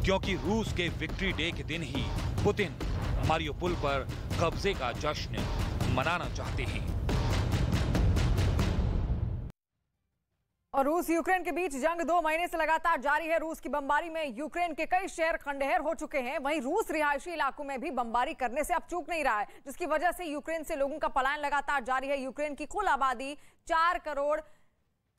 क्योंकि रूस के विक्ट्री डे के दिन ही पुतिन मारियोपोल पर कब्जे का जश्न मनाना चाहते हैं। और रूस यूक्रेन के बीच जंग 2 महीने से लगातार जारी है। रूस की बमबारी में यूक्रेन के कई शहर खंडहर हो चुके हैं। वहीं रूस रिहायशी इलाकों में भी बमबारी करने से अब चूक नहीं रहा है, जिसकी वजह से यूक्रेन से लोगों का पलायन लगातार जारी है। यूक्रेन की कुल आबादी 4 करोड़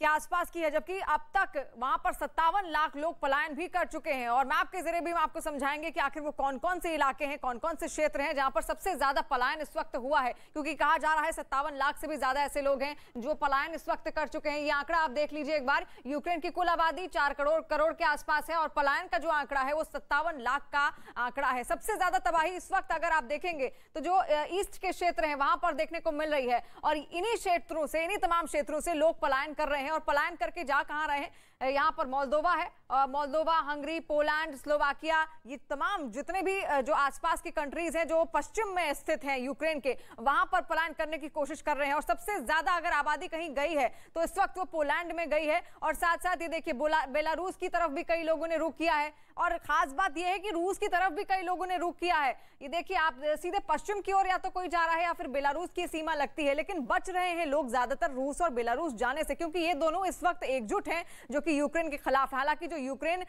के आसपास की है, जबकि अब तक वहां पर 57 लाख लोग पलायन भी कर चुके हैं। और मैप के जरिए भी हम आपको समझाएंगे कि आखिर वो कौन कौन से इलाके हैं, कौन कौन से क्षेत्र हैं जहां पर सबसे ज्यादा पलायन इस वक्त हुआ है, क्योंकि कहा जा रहा है 57 लाख से भी ज्यादा ऐसे लोग हैं जो पलायन इस वक्त कर चुके हैं। ये आंकड़ा आप देख लीजिए एक बार। यूक्रेन की कुल आबादी 4 करोड़ के आसपास है और पलायन का जो आंकड़ा है वो 57 लाख का आंकड़ा है। सबसे ज्यादा तबाही इस वक्त अगर आप देखेंगे तो जो ईस्ट के क्षेत्र हैं वहां पर देखने को मिल रही है। और इन्हीं क्षेत्रों से, इन्हीं तमाम क्षेत्रों से लोग पलायन कर रहे हैं। और पलायन करके जा कहां रहे हैं? यहाँ पर मोल्दोवा है, मोल्दोवा, हंगरी, पोलैंड, स्लोवाकिया, ये तमाम जितने भी जो आसपास की कंट्रीज हैं जो पश्चिम में स्थित हैं यूक्रेन के, वहां पर पलायन करने की कोशिश कर रहे हैं। और सबसे ज्यादा अगर आबादी कहीं गई है तो इस वक्त वो पोलैंड में गई है। और साथ साथ ये देखिए बेलारूस की तरफ भी कई लोगों ने रुख किया है। और खास बात यह है कि रूस की तरफ भी कई लोगों ने रुख किया है। ये देखिए आप सीधे पश्चिम की ओर या तो कोई जा रहा है या फिर बेलारूस की सीमा लगती है, लेकिन बच रहे हैं लोग ज्यादातर रूस और बेलारूस जाने से, क्योंकि ये दोनों इस वक्त एकजुट हैं जो कि यूक्रेन के खिलाफ। हालांकि जो यूक्रेन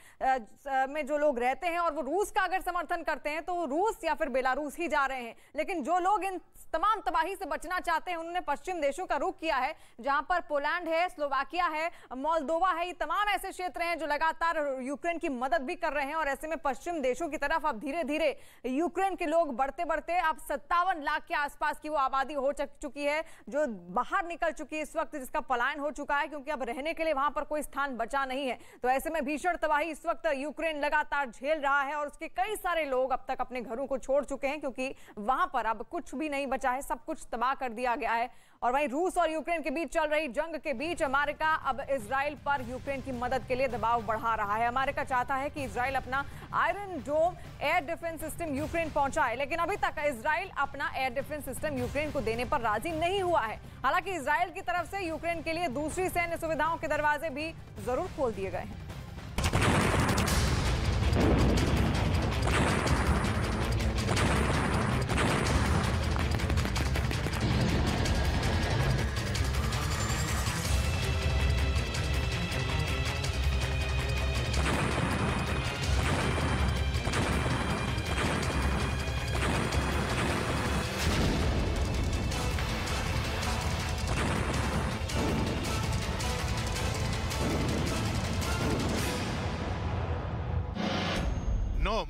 में जो लोग रहते हैं और वो रूस का अगर समर्थन करते हैं तो वो रूस या फिर बेलारूस ही जा रहे हैं, लेकिन जो लोग इन तमाम तबाही से बचना चाहते हैं उन्होंने पश्चिम देशों का रुख किया है, जहां पर पोलैंड है, स्लोवाकिया है, मोल्दोवा है। ये तमाम ऐसे क्षेत्र हैं जो लगातार यूक्रेन की मदद भी कर रहे हैं। और ऐसे में पश्चिम देशों की तरफ अब धीरे धीरे यूक्रेन के लोग बढ़ते बढ़ते अब 57 लाख के आसपास की वो आबादी हो चुकी है जो बाहर निकल चुकी है इस वक्त, जिसका पलायन हो चुका है, क्योंकि अब रहने के लिए वहां पर कोई स्थान बचा नहीं है। तो ऐसे में भीषण तबाही इस वक्त यूक्रेन लगातार झेल रहा है और उसके कई सारे लोग अब तक अपने घरों को छोड़ चुके हैं, क्योंकि वहां पर अब कुछ भी नहीं बचा है, सब कुछ तबाह कर दिया गया है। और वहीं रूस और यूक्रेन के बीच चल रही जंग के बीच अमेरिका अब इजराइल पर यूक्रेन की मदद के लिए दबाव बढ़ा रहा है। अमेरिका चाहता है कि इजराइल अपना आयरन डोम एयर डिफेंस सिस्टम यूक्रेन पहुंचाए, लेकिन अभी तक इजराइल अपना एयर डिफेंस सिस्टम यूक्रेन को देने पर राजी नहीं हुआ है। हालांकि इजराइल की तरफ से यूक्रेन के लिए दूसरी सैन्य सुविधाओं के दरवाजे भी जरूर खोल दिए गए हैं।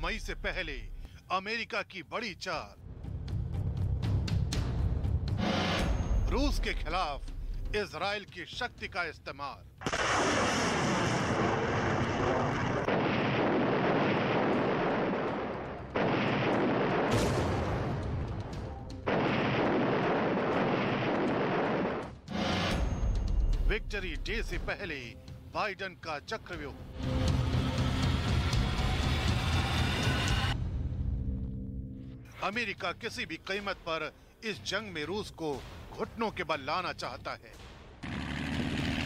मई से पहले अमेरिका की बड़ी चाल, रूस के खिलाफ इजराइल की शक्ति का इस्तेमाल। विक्ट्री डे से पहले बाइडेन का चक्रव्यूह। अमेरिका किसी भी कीमत पर इस जंग में रूस को घुटनों के बल लाना चाहता है।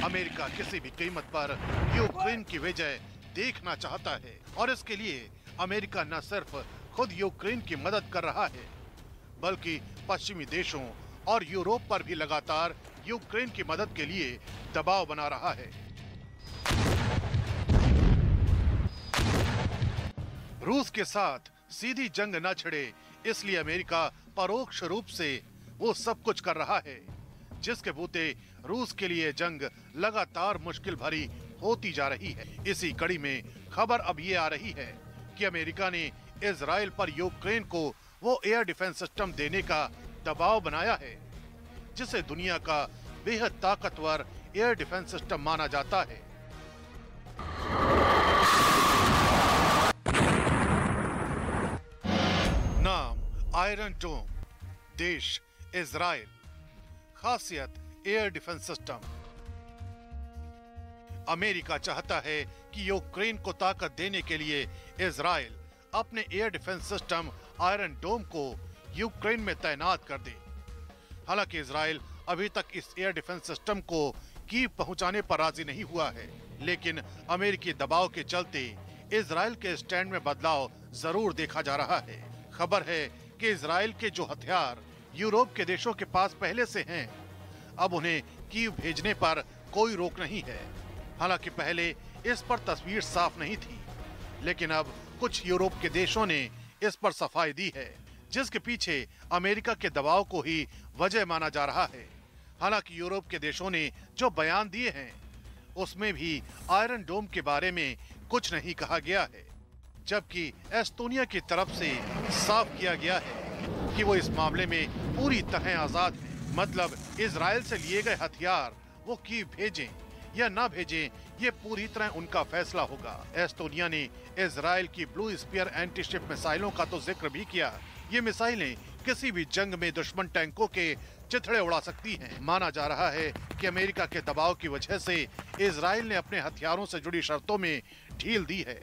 अमेरिका किसी भी कीमत पर यूक्रेन की विजय देखना चाहता है और इसके लिए अमेरिका न सिर्फ खुद यूक्रेन की मदद कर रहा है, बल्कि पश्चिमी देशों और यूरोप पर भी लगातार यूक्रेन की मदद के लिए दबाव बना रहा है। रूस के साथ सीधी जंग न छिड़े, इसलिए अमेरिका परोक्ष रूप से वो सब कुछ कर रहा है, जिसके बूते रूस के लिए जंग लगातार मुश्किल भरी होती जा रही है। इसी कड़ी में खबर अब ये आ रही है कि अमेरिका ने इजराइल पर यूक्रेन को वो एयर डिफेंस सिस्टम देने का दबाव बनाया है, जिसे दुनिया का बेहद ताकतवर एयर डिफेंस सिस्टम माना जाता है। नाम आयरन डोम, देश इजराइल, खासियत एयर डिफेंस सिस्टम। अमेरिका चाहता है कि यूक्रेन को ताकत देने के लिए इजराइल अपने एयर डिफेंस सिस्टम आयरन डोम को यूक्रेन में तैनात कर दे। हालांकि इजराइल अभी तक इस एयर डिफेंस सिस्टम को कीव पहुंचाने पर राजी नहीं हुआ है, लेकिन अमेरिकी दबाव के चलते इजराइल के स्टैंड में बदलाव जरूर देखा जा रहा है। खबर है कि इजराइल के जो हथियार यूरोप के देशों के पास पहले से हैं, अब उन्हें कीव भेजने पर कोई रोक नहीं है। हालांकि पहले इस पर तस्वीर साफ नहीं थी, लेकिन अब कुछ यूरोप के देशों ने इस पर सफाई दी है, जिसके पीछे अमेरिका के दबाव को ही वजह माना जा रहा है। हालांकि यूरोप के देशों ने जो बयान दिए हैं, उसमें भी आयरन डोम के बारे में कुछ नहीं कहा गया है, जबकि एस्टोनिया की तरफ से साफ किया गया है कि वो इस मामले में पूरी तरह आजाद है। मतलब इजराइल से लिए गए हथियार वो कीव भेजें या ना भेजें, ये पूरी तरह उनका फैसला होगा। एस्टोनिया ने इजराइल की ब्लू स्पीयर एंटी शिप मिसाइलों का तो जिक्र भी किया। ये मिसाइलें किसी भी जंग में दुश्मन टैंकों के चिथड़े उड़ा सकती हैं। माना जा रहा है कि अमेरिका के दबाव की वजह से इजराइल ने अपने हथियारों से जुड़ी शर्तों में ढील दी है।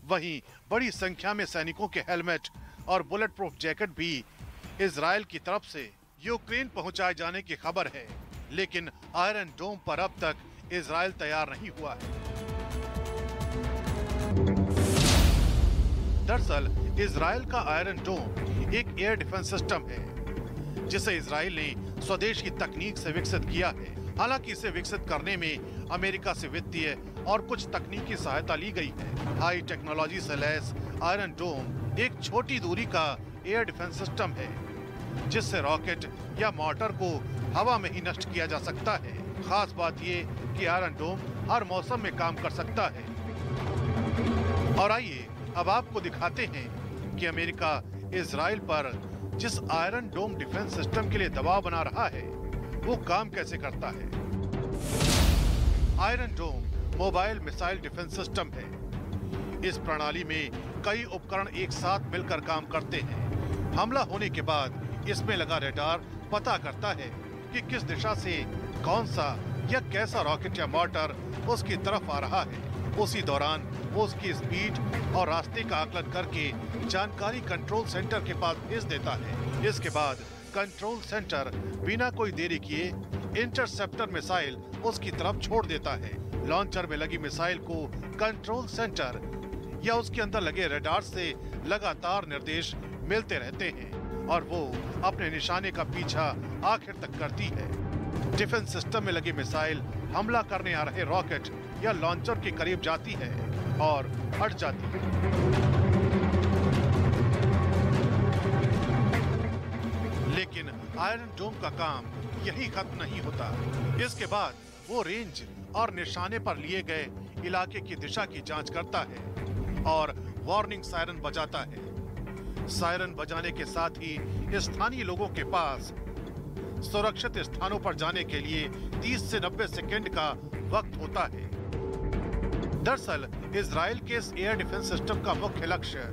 वहीं बड़ी संख्या में सैनिकों के हेलमेट और बुलेट प्रूफ जैकेट भी इजराइल की तरफ से यूक्रेन पहुंचाए जाने की खबर है, लेकिन आयरन डोम पर अब तक इजराइल तैयार नहीं हुआ है। दरअसल इजराइल का आयरन डोम एक एयर डिफेंस सिस्टम है, जिसे इजराइल ने स्वदेश की तकनीक से विकसित किया है। हालांकि इसे विकसित करने में अमेरिका से वित्तीय और कुछ तकनीकी सहायता ली गई है। हाई टेक्नोलॉजी से लैस आयरन डोम एक छोटी दूरी का एयर डिफेंस सिस्टम है, जिससे रॉकेट या मोर्टार को हवा में ही नष्ट किया जा सकता है। खास बात ये कि आयरन डोम हर मौसम में काम कर सकता है। और आइए अब आपको दिखाते हैं कि अमेरिका इजराइल पर जिस आयरन डोम डिफेंस सिस्टम के लिए दबाव बना रहा है, वो काम कैसे करता है। आयरन डोम मोबाइल मिसाइल डिफेंस सिस्टम है। इस प्रणाली में कई उपकरण एक साथ मिलकर काम करते हैं। हमला होने के बाद इसमें लगा रडार पता करता है कि किस दिशा से कौन सा या कैसा रॉकेट या मोर्टार उसकी तरफ आ रहा है। उसी दौरान वो उसकी स्पीड और रास्ते का आकलन करके जानकारी कंट्रोल सेंटर के पास भेज देता है। इसके बाद कंट्रोल सेंटर बिना कोई देरी किए इंटरसेप्टर मिसाइल उसकी तरफ छोड़ देता है। लॉन्चर में लगी मिसाइल को कंट्रोल सेंटर या उसके अंदर लगे रडार से लगातार निर्देश मिलते रहते हैं और वो अपने निशाने का पीछा आखिर तक करती है। डिफेंस सिस्टम में लगी मिसाइल हमला करने आ रहे रॉकेट या लॉन्चर के करीब जाती है और हट जाती है। लेकिन आयरन डोम का काम यही खत्म नहीं होता। इसके बाद वो रेंज और निशाने पर लिए गए इलाके की दिशा की जांच करता है और वार्निंग सायरन बजाता है। सायरन बजाने के साथ ही स्थानीय लोगों के पास सुरक्षित स्थानों पर जाने के लिए 30 से 90 सेकंड का वक्त होता है। दरअसल इजराइल के इस एयर डिफेंस सिस्टम का मुख्य लक्ष्य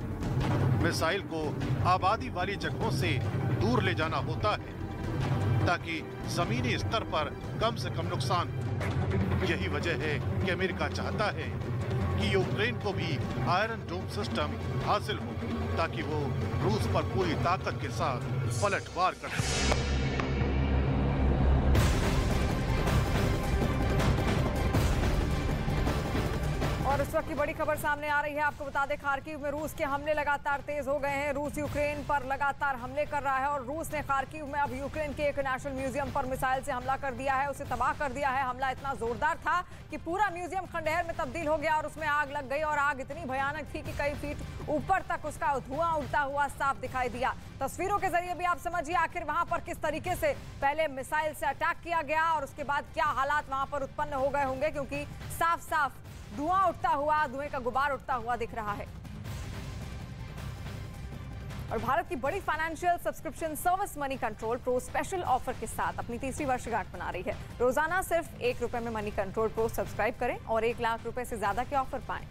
मिसाइल को आबादी वाली जगहों से दूर ले जाना होता है, ताकि जमीनी स्तर पर कम से कम नुकसान हो। यही वजह है कि अमेरिका चाहता है कि यूक्रेन को भी आयरन डोम सिस्टम हासिल हो, ताकि वो रूस पर पूरी ताकत के साथ पलटवार कर सके। और इस वक्त की बड़ी खबर सामने आ रही है। आपको बता दें, खार्किव में रूस के हमले लगातार तेज हो गए हैं। रूस यूक्रेन पर लगातार हमले कर रहा है और रूस ने खार्किव में अब यूक्रेन के एक नेशनल म्यूजियम पर मिसाइल से हमला कर दिया है, उसे तबाह कर दिया है। हमला इतना जोरदार था कि पूरा म्यूजियम खंडहर में तब्दील हो गया और उसमें आग लग गई और आग इतनी भयानक थी कि कई फीट ऊपर तक उसका धुआं उड़ता हुआ साफ दिखाई दिया। तस्वीरों के जरिए भी आप समझिए आखिर वहां पर किस तरीके से पहले मिसाइल से अटैक किया गया और उसके बाद क्या हालात वहां पर उत्पन्न हो गए होंगे, क्योंकि साफ साफ धुआं उठता हुआ, धुएं का गुबार उठता हुआ दिख रहा है। और भारत की बड़ी financial subscription service money control pro special offer के साथ अपनी तीसरी वर्षगांठ मना रही है। रोजाना सिर्फ ₹1 में मनी कंट्रोल प्रो सब्सक्राइब करें और 1 लाख रुपए से ज्यादा के ऑफर पाएं।